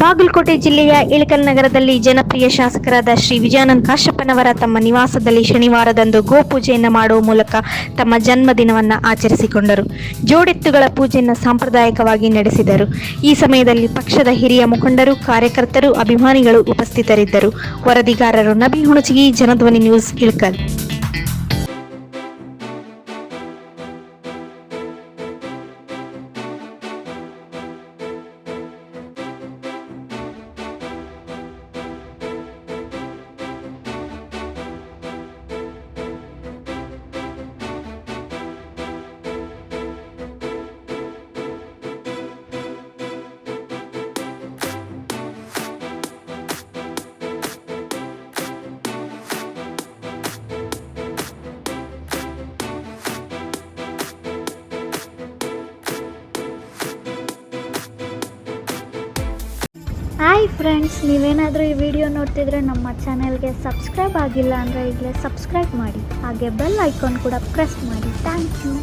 ಬಾಗಲಕೋಟೆ ಜಿಲ್ಲೆಯ ಇಳಕಲ್ ನಗರದಲ್ಲಿ ಜನಪ್ರಿಯ ಶಾಸಕರಾದ ಶ್ರೀ ವಿಜಯಾನಂದ ಕಾಶ್ಯಪ್ಪನವರ ತಮ್ಮ ನಿವಾಸದಲ್ಲಿ ಶನಿವಾರದಂದು ಗೋಪೂಜೆಯನ್ನು ಮಾಡುವ ಮೂಲಕ ತಮ್ಮ ಜನ್ಮದಿನವನ್ನು ಆಚರಿಸಿಕೊಂಡರು. ಜೋಡೆತ್ತುಗಳ ಪೂಜೆಯನ್ನು ಸಾಂಪ್ರದಾಯಿಕವಾಗಿ ನಡೆಸಿದರು. ಈ ಸಮಯದಲ್ಲಿ ಪಕ್ಷದ ಹಿರಿಯ ಮುಖಂಡರು, ಕಾರ್ಯಕರ್ತರು, ಅಭಿಮಾನಿಗಳು ಉಪಸ್ಥಿತರಿದ್ದರು. ವರದಿಗಾರರು Nabi Hunachagi, Janadhwani news, Ilkal. Hi friends, ನೀವೇನಾದರೂ ಈ ವಿಡಿಯೋ ನೋಡ್ತಿದ್ರೆ ನಮ್ಮ ಚಾನೆಲ್ಗೆ ಸಬ್ಸ್ಕ್ರೈಬ್ ಆಗಿಲ್ಲ ಅಂದರೆ ಈಗಲೇ ಸಬ್ಸ್ಕ್ರೈಬ್ ಮಾಡಿ, ಹಾಗೆ ಬೆಲ್ ಐಕಾನ್ ಕೂಡ ಪ್ರೆಸ್ ಮಾಡಿ. Thank you.